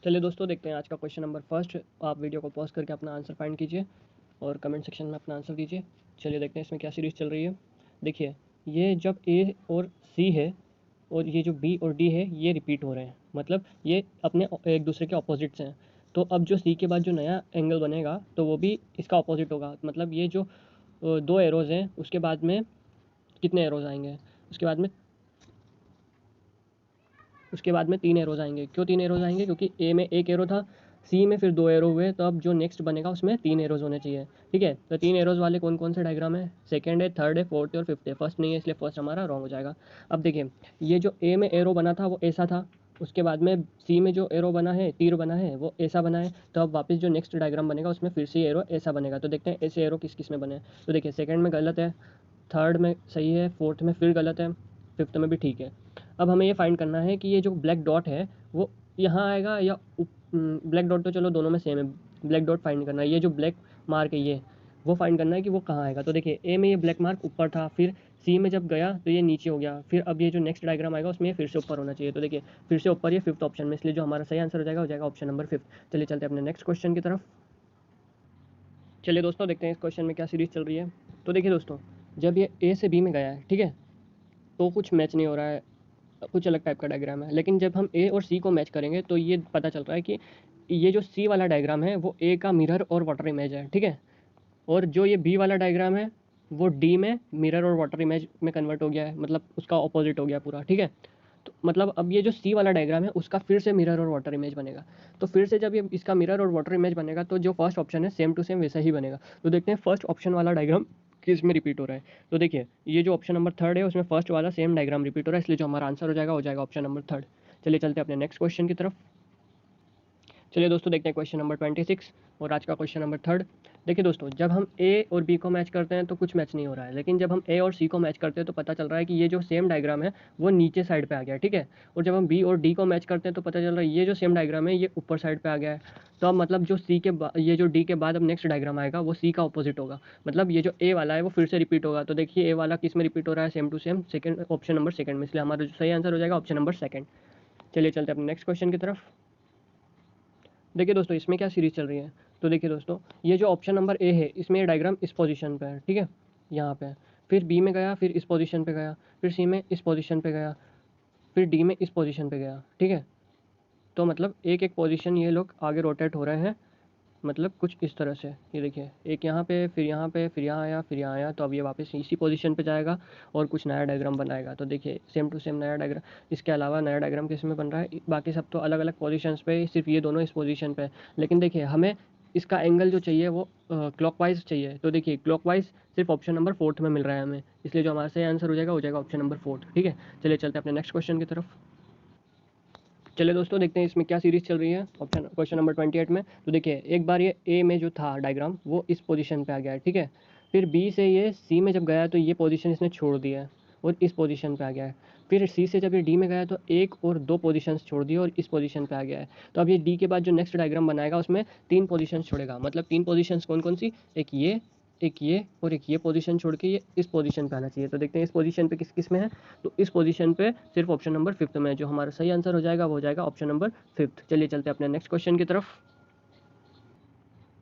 चलिए दोस्तों, देखते हैं आज का क्वेश्चन नंबर फर्स्ट। आप वीडियो को पॉज करके अपना आंसर फाइंड कीजिए और कमेंट सेक्शन में अपना आंसर दीजिए। चलिए देखते हैं इसमें क्या सीरीज़ चल रही है। देखिए, ये जब ए और सी है और ये जो बी और डी है ये रिपीट हो रहे हैं, मतलब ये अपने एक दूसरे के ऑपोजिट्स हैं। तो अब जो सी के बाद जो नया एंगल बनेगा तो वो भी इसका ऑपोजिट होगा। मतलब ये जो दो एरोज़ हैं उसके बाद में कितने एरोज़ आएंगे, उसके बाद में 3 एरोज़ आएंगे। क्यों 3 एरोज़ आएंगे? क्योंकि ए में एक एरो था, सी में फिर 2 एरो हुए, तो अब जो नेक्स्ट बनेगा उसमें 3 एरोज़ होने चाहिए। ठीक है, तो 3 एरोज़ वाले कौन कौन से डायग्राम है? सेकंड है, थर्ड है, फोर्थ है और फिफ्थ है। फर्स्ट नहीं है इसलिए फर्स्ट हमारा रॉन्ग हो जाएगा। अब देखिए, ये जो ए में एरो बना था वो ऐसा था, उसके बाद में सी में जो एरो बना है, तीर बना है, वो ऐसा बना है। तो अब वापस जो नेक्स्ट डायग्राम बनेगा उसमें फिर से एरो ऐसा बनेगा। तो देखते हैं ऐसे एरो किस किस में बने। तो देखिए, सेकंड में गलत है, थर्ड में सही है, फोर्थ में फिर गलत है, फिफ्थ में भी ठीक है। अब हमें ये फाइंड करना है कि ये जो ब्लैक डॉट है वो यहाँ आएगा या ब्लैक डॉट तो चलो दोनों में सेम है, ब्लैक डॉट फाइंड करना है। ये जो ब्लैक मार्क है ये वो फाइंड करना है कि वो कहाँ आएगा। तो देखिए, ए में ये ब्लैक मार्क ऊपर था, फिर सी में जब गया तो ये नीचे हो गया, फिर अब ये जो नेक्स्ट डायग्राम आएगा उसमें ये फिर से ऊपर होना चाहिए। तो देखिए, फिर से ऊपर, ये फिफ्थ ऑप्शन में, इसलिए जो हमारा सही आंसर हो जाएगा ऑप्शन नंबर फिफ्थ। चलिए चलते हैं अपने नेक्स्ट क्वेश्चन की तरफ। चलिए दोस्तों, देखते हैं इस क्वेश्चन में क्या सीरीज चल रही है। तो देखिए दोस्तों, जब ये ए से बी में गया है, ठीक है, तो कुछ मैच नहीं हो रहा है, कुछ अलग टाइप का डायग्राम है। लेकिन जब हम ए और सी को मैच करेंगे तो ये पता चल रहा है कि ये जो सी वाला डायग्राम है वो ए का मिरर और वाटर इमेज है। ठीक है, और जो ये बी वाला डायग्राम है वो डी में मिरर और वाटर इमेज में कन्वर्ट हो गया है, मतलब उसका ऑपोजिट हो गया पूरा। ठीक है, तो मतलब अब ये जो सी वाला डायग्राम है उसका फिर से मिरर और वाटर इमेज बनेगा। तो फिर से जब ये इसका मिरर और वाटर इमेज बनेगा तो जो फर्स्ट ऑप्शन है सेम टू सेम वैसा ही बनेगा। तो देखते हैं फर्स्ट ऑप्शन वाला डायग्राम किस में रिपीट हो रहा है। तो देखिए, ये जो ऑप्शन नंबर थर्ड है उसमें फर्स्ट वाला सेम डायग्राम रिपीट हो रहा है, इसलिए जो हमारा आंसर हो जाएगा ऑप्शन नंबर थर्ड। चलिए चलते हैं अपने नेक्स्ट क्वेश्चन की तरफ। चलिए दोस्तों, देखते हैं क्वेश्चन नंबर 26 और आज का क्वेश्चन नंबर थर्ड। देखिए दोस्तों, जब हम ए और बी को मैच करते हैं तो कुछ मैच नहीं हो रहा है, लेकिन जब हम ए और सी को मैच करते हैं तो पता चल रहा है कि ये जो सेम डायग्राम है वो नीचे साइड पे आ गया है। ठीक है, और जब हम बी और डी को मैच करते हैं तो पता चल रहा है ये जो सेम डायग्राम है ये ऊपर साइड पे आ गया है। तो अब मतलब जो सी के ये जो डी के बाद अब नेक्स्ट डायग्राम आएगा वो सी का अपोजिट होगा। मतलब ये जो ए वाला है वो फिर से रिपीट होगा। तो देखिए, ए वाला किस में रिपीट हो रहा है? Same to same second, option number second में, इसलिए हमारा जो सही आंसर हो जाएगा ऑप्शन नंबर सेकंड। चलिए चलते हैं अपने नेक्स्ट क्वेश्चन की तरफ। देखिए दोस्तों, इसमें क्या सीरीज चल रही है। तो देखिए दोस्तों, ये जो ऑप्शन नंबर ए है इसमें ये डायग्राम इस पोजीशन पे है, ठीक है, यहाँ पे है। फिर बी में गया, फिर इस पोजीशन पे गया, फिर सी में इस पोजीशन पे गया, फिर डी में इस पोजीशन पे गया। ठीक है, तो मतलब एक एक पोजीशन ये लोग आगे रोटेट हो रहे हैं, मतलब कुछ इस तरह से। ये देखिए, एक यहाँ पे, फिर यहाँ पे, फिर यहाँ आया, फिर यहाँ आया, तो अब ये वापस इसी पोजीशन पे जाएगा और कुछ नया डायग्राम बनाएगा। तो देखिए, सेम टू सेम नया डायग्राम। इसके अलावा नया डायग्राम किस में बन रहा है? बाकी सब तो अलग अलग पोजीशंस पे, सिर्फ ये दोनों इस पोजीशन पे। लेकिन देखिए, हमें इसका एंगल जो चाहिए वो क्लॉकवाइज चाहिए। तो देखिए, क्लॉकवाइज सिर्फ ऑप्शन नंबर फोर्थ में मिल रहा है हमें, इसलिए जो हमारा सही आंसर हो जाएगा ऑप्शन नंबर फोर्थ। ठीक है, चलिए चलते हैं अपने नेक्स्ट क्वेश्चन की तरफ। चलिए दोस्तों, देखते हैं इसमें क्या सीरीज चल रही है ऑप्शन क्वेश्चन नंबर 28 में। तो देखिए, एक बार ये ए में जो था डायग्राम वो इस पोजीशन पे आ गया है, ठीक है। फिर बी से ये सी में जब गया तो ये पोजीशन इसने छोड़ दिया है और इस पोजीशन पे आ गया है। फिर सी से जब ये डी में गया तो एक और दो पोजीशंस छोड़ दिए और इस पोजीशन पे आ गया है। तो अब ये डी के बाद जो नेक्स्ट डायग्राम बनाएगा उसमें 3 पोजीशंस छोड़ेगा। मतलब 3 पोजीशंस कौन कौन सी? एक ये और एक ये पोजीशन छोड़ के ये इस पोजीशन पे आना चाहिए। तो देखते हैं इस पोजीशन पे किस किस में है। तो इस पोजीशन पे सिर्फ ऑप्शन नंबर फिफ्थ में है, जो हमारा सही आंसर हो जाएगा वो हो जाएगा ऑप्शन नंबर फिफ्थ। चलिए चलते हैं अपने नेक्स्ट क्वेश्चन की तरफ।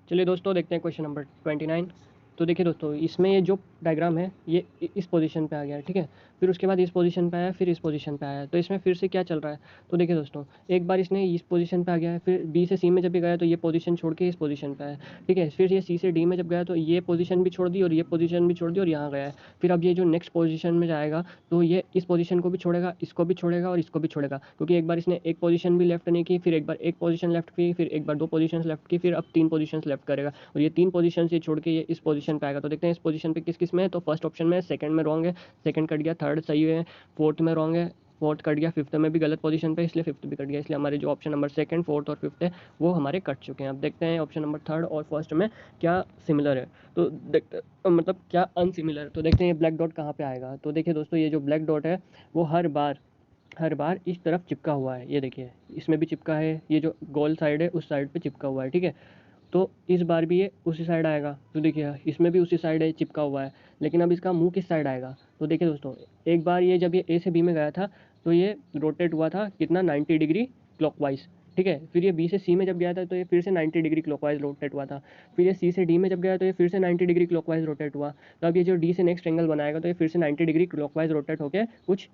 चलिए दोस्तों, देखते हैं क्वेश्चन नंबर 29। तो देखिए दोस्तों, इसमें ये जो डायग्राम है ये इस पोजीशन पे आ गया है, ठीक है। फिर उसके बाद इस पोजीशन पे आया, फिर इस पोजीशन पे आया। तो इसमें फिर से क्या चल रहा है? तो देखिए दोस्तों, एक बार इसने इस पोजीशन पे आ गया है, फिर बी से सी में जब भी गया तो ये पोजीशन छोड़ के इस पोजीशन पे आया, ठीक है। फिर ये सी से डी में जब गया तो ये पोजीशन भी छोड़ दी और ये पोजीशन भी छोड़ दी और यहाँ गया है। फिर अब ये जो नेक्स्ट पोजीशन में जाएगा तो ये इस पोजीशन को भी छोड़ेगा, इसको भी छोड़ेगा और इसको भी छोड़ेगा, क्योंकि एक बार इसने एक पोजीशन भी लेफ्ट नहीं की, फिर एक बार एक पोजीशन लेफ्ट की, फिर एक बार 2 पोजीशंस लेफ्ट की, फिर अब 3 पोजीशंस लेफ्ट करेगा और ये 3 पोजीशन से छोड़ के ये इस पोजीशन पे आएगा। तो देखते हैं इस पोजीशन पे किस किस में है। तो फर्स्ट ऑप्शन में, सेकंड में रॉन्ग है, सेकंड कट गया, थर्ड सही है, फोर्थ में रॉन्ग है, फोर्थ कट गया, फिफ्थ में भी गलत पोजीशन पे, इसलिए फिफ्थ भी कट गया। इसलिए हमारे जो ऑप्शन नंबर सेकंड, फोर्थ और फिफ्थ है वो हमारे कट चुके हैं। अब देखते हैं ऑप्शन नंबर थर्ड और फर्स्ट में क्या सिमिलर है। तो देखते मतलब क्या अनसिमिलर। तो देखते हैं ये ब्लैक डॉट कहाँ पे आएगा। तो देखिए दोस्तों, ये जो ब्लैक डॉट है वो हर बार इस तरफ चिपका हुआ है। ये देखिए, इसमें भी चिपका है, ये जो गोल साइड है उस साइड पे चिपका हुआ है, ठीक है। तो इस बार भी ये उसी साइड आएगा। तो देखिए, इसमें भी उसी साइड है, चिपका हुआ है। लेकिन अब इसका मुंह किस साइड आएगा? तो देखिए दोस्तों, एक बार ये जब ये ए से बी में गया था तो ये रोटेट हुआ था कितना, 90 डिग्री क्लॉकवाइज, ठीक है। फिर ये बी से सी में जब गया था तो ये फिर से 90 डिग्री क्लॉकवाइज रोटेट हुआ था। फिर ये सी से डी में जब गया तो ये फिर से 90 डिग्री क्लॉकवाइज रोटेट हुआ। तो अब ये जो डी से नेक्स्ट एंगल बनाएगा तो ये फिर से 90 डिग्री क्लॉकवाइज रोटेट होकर कुछ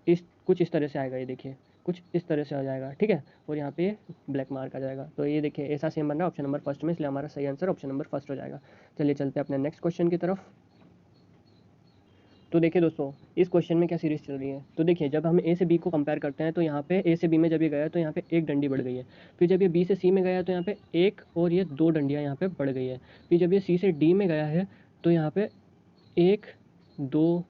इस तरह से आएगा। ये देखिए कुछ इस तरह से आ जाएगा, ठीक है। और यहाँ पे ब्लैक मार्क आ जाएगा। तो ये देखिए ऐसा सेम बन रहा है ऑप्शन नंबर फर्स्ट में, इसलिए हमारा सही आंसर ऑप्शन नंबर फर्स्ट हो जाएगा। चलिए चलते हैं अपने नेक्स्ट क्वेश्चन की तरफ। तो देखिए दोस्तों, इस क्वेश्चन में क्या सीरीज चल रही है। तो देखिए जब हम ए से बी को कंपेयर करते हैं तो यहाँ पे ए से बी में जब ये गया तो यहाँ पे एक डंडी बढ़ गई है। फिर जब ये बी से सी में गया तो यहाँ पे एक और ये दो डंडियाँ यहाँ पे बढ़ गई है। फिर जब ये सी से डी में गया है तो यहाँ पे एक, दो,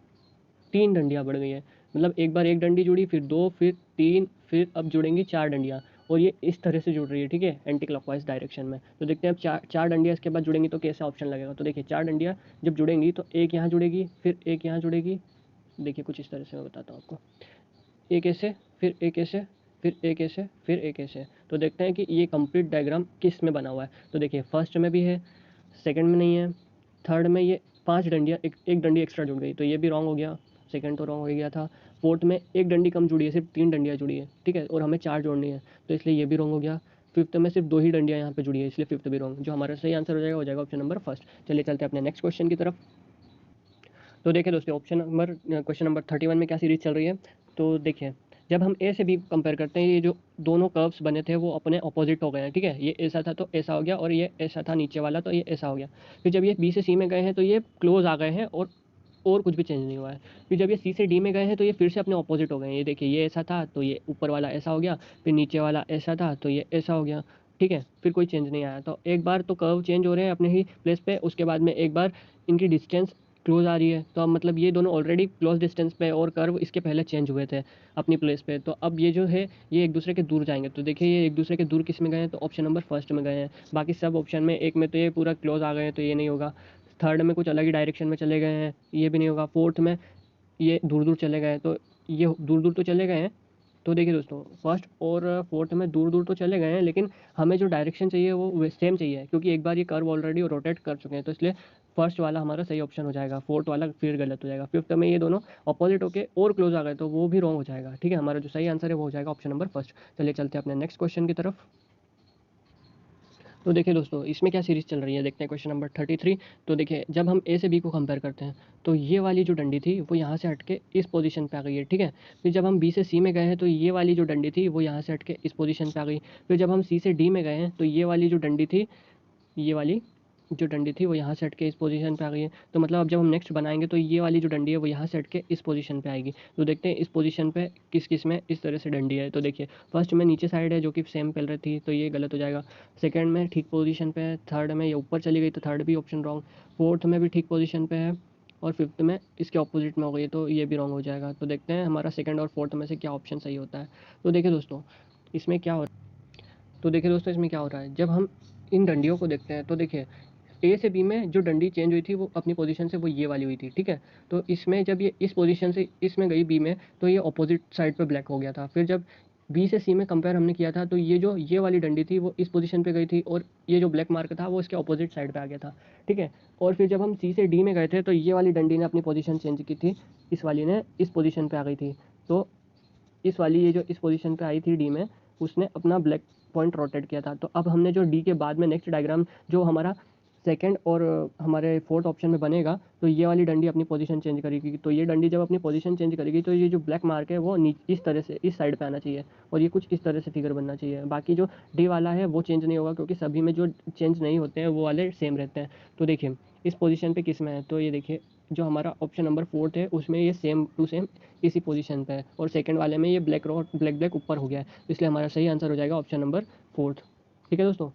तीन डंडियाँ बढ़ गई हैं। मतलब एक बार एक डंडी जुड़ी, फिर दो, फिर तीन, फिर अब जुड़ेंगी चार डंडियाँ। और ये इस तरह से जुड़ रही है, ठीक है, एंटी क्लॉकवाइज डायरेक्शन में। तो देखते हैं अब चार डंडियाँ इसके बाद जुड़ेंगी तो कैसा ऑप्शन लगेगा। तो देखिए चार डंडियाँ जब जुड़ेंगी तो एक यहाँ जुड़ेगी, फिर एक यहाँ जुड़ेगी। देखिए कुछ इस तरह से मैं बताता हूँ आपको। एक ऐसे, फिर एक ऐसे, फिर एक ऐसे, फिर एक ऐसे। तो देखते हैं कि ये कंप्लीट डायग्राम किस में बना हुआ है। तो देखिए फर्स्ट में भी है, सेकंड में नहीं है, थर्ड में ये पांच डंडियाँ, एक डंडी एक्स्ट्रा जुड़ गई तो ये भी रॉन्ग हो गया, सेकंड तो रॉन्ग हो गया था। फोर्थ में एक डंडी कम जुड़ी है, सिर्फ तीन डंडियाँ जुड़ी है, ठीक है, और हमें चार जोड़नी है तो इसलिए ये भी रॉन्ग हो गया। फिफ्थ में सिर्फ दो ही डंडियाँ यहाँ पे जुड़ी है, इसलिए फिफ्थ भी रॉन्ग। जो हमारा सही आंसर हो जाएगा ऑप्शन नंबर फर्स्ट। चलिए चलते हैं अपने नेक्स्ट क्वेश्चन की तरफ। तो देखिए दोस्तों, क्वेश्चन नंबर 31 में क्या सीरीज चल रही है। तो देखिए जब हम ए से बी कंपेयर करते हैं, ये जो दोनों कर्व्स बने थे वो अपने ऑपोजिट हो गए हैं, ठीक है। ये ऐसा था तो ऐसा हो गया, और ये ऐसा था नीचे वाला तो ये ऐसा हो गया। फिर जब ये बी से सी में गए हैं तो ये क्लोज आ गए हैं और कुछ भी चेंज नहीं हुआ है। फिर जब ये सी से डी में गए हैं तो ये फिर से अपने ऑपोजिट हो गए हैं। ये देखिए ये ऐसा था तो ये ऊपर वाला ऐसा हो गया, फिर नीचे वाला ऐसा था तो ये ऐसा हो गया, ठीक है। फिर कोई चेंज नहीं आया। तो एक बार तो कर्व चेंज हो रहे हैं अपने ही प्लेस पे, उसके बाद में एक बार इनकी डिस्टेंस क्लोज आ रही है। तो अब मतलब ये दोनों ऑलरेडी क्लोज डिस्टेंस पे, और कर्व इसके पहले चेंज हुए थे अपनी प्लेस पे। तो अब ये जो है ये एक दूसरे के दूर जाएंगे। तो देखिए ये एक दूसरे के दूर किस में गए हैं, तो ऑप्शन नंबर फर्स्ट में गए हैं। बाकी सब ऑप्शन में एक में तो ये पूरा क्लोज आ गए हैं तो ये नहीं होगा। थर्ड में कुछ अलग ही डायरेक्शन में चले गए हैं, ये भी नहीं होगा। फोर्थ में ये दूर दूर चले गए हैं तो ये दूर दूर तो चले गए हैं। तो देखिए दोस्तों, फर्स्ट और फोर्थ में दूर दूर तो चले गए हैं, लेकिन हमें जो डायरेक्शन चाहिए वो सेम चाहिए, क्योंकि एक बार ये कर्व ऑलरेडी रोटेट कर चुके हैं। तो इसलिए फर्स्ट वाला हमारा सही ऑप्शन हो जाएगा, फोर्थ वाला फिर गलत हो जाएगा। फिफ्थ में ये दोनों अपोजिट होके और क्लोज आ गए तो वो भी रॉन्ग हो जाएगा, ठीक है। हमारा जो सही आंसर है वो हो जाएगा ऑप्शन नंबर फर्स्ट। चलिए चलते हैं अपने नेक्स्ट क्वेश्चन की तरफ। तो देखिए दोस्तों, इसमें क्या सीरीज चल रही है देखते हैं, क्वेश्चन नंबर 33। तो देखिए जब हम ए से बी को कंपेयर करते हैं तो ये वाली जो डंडी थी वो यहाँ से हट के इस पोजीशन पे आ गई है, ठीक है। फिर जब हम बी से सी में गए हैं तो ये वाली जो डंडी थी वो यहाँ से हट के इस पोजीशन पे आ गई। फिर जब हम सी से डी में गए हैं तो ये वाली जो डंडी थी, ये वाली जो डंडी थी वो यहाँ से हट के इस पोजीशन पे आ गई है। तो मतलब अब जब हम नेक्स्ट बनाएंगे तो ये वाली जो डंडी है वो यहाँ से हट के इस पोजीशन पे आएगी। तो देखते हैं इस पोजीशन पे किस किस में इस तरह से डंडी है। तो देखिए फर्स्ट में नीचे साइड है जो कि सेम पहले थी तो ये गलत हो जाएगा। सेकंड में ठीक पोजीशन पे है। थर्ड में ये ऊपर चली गई तो थर्ड भी ऑप्शन रॉन्ग। फोर्थ में भी ठीक पोजीशन पे है, और फिफ्थ में इसके ऑपोजिट में हो गई तो ये भी रॉन्ग हो जाएगा। तो देखते हैं हमारा सेकंड और फोर्थ में से क्या ऑप्शन सही होता है। तो देखिए दोस्तों, इसमें क्या हो तो देखिए दोस्तों इसमें क्या हो रहा है, जब हम इन डंडियों को देखते हैं तो देखिए ए से बी में जो डंडी चेंज हुई थी वो अपनी पोजीशन से वो ये वाली हुई थी, ठीक है। तो इसमें जब ये इस पोजीशन से इसमें गई बी में तो ये ऑपोजिट साइड पे ब्लैक हो गया था। फिर जब बी से सी में कंपेयर हमने किया था तो ये वाली डंडी थी वो इस पोजीशन पे गई थी, और ये जो ब्लैक मार्क था वो इसके ऑपोजिट साइड पे आ गया था, ठीक है। और फिर जब हम सी से डी में गए थे तो ये वाली डंडी ने अपनी पोजीशन चेंज की थी, इस वाली ने इस पोजीशन पे आ गई थी। तो इस वाली ये जो इस पोजीशन पे आई थी डी में, उसने अपना ब्लैक पॉइंट रोटेट किया था। तो अब हमने जो डी के बाद में नेक्स्ट डायग्राम जो हमारा सेकंड और हमारे फोर्थ ऑप्शन में बनेगा तो ये वाली डंडी अपनी पोजीशन चेंज करेगी। तो ये डंडी जब अपनी पोजीशन चेंज करेगी तो ये जो ब्लैक मार्क है वो इस तरह से इस साइड पे आना चाहिए, और ये कुछ इस तरह से फिगर बनना चाहिए। बाकी जो डी वाला है वो चेंज नहीं होगा, क्योंकि सभी में जो चेंज नहीं होते हैं वो वाले सेम रहते हैं। तो देखिए इस पोजीशन पे किस में है, तो ये देखिए जो हमारा ऑप्शन नंबर फोर्थ है उसमें ये सेम टू सेम इसी पोजीशन पे है, और सेकंड वाले में ये ब्लैक ऊपर हो गया है। इसलिए हमारा सही आंसर हो जाएगा ऑप्शन नंबर फोर्थ, ठीक है दोस्तों।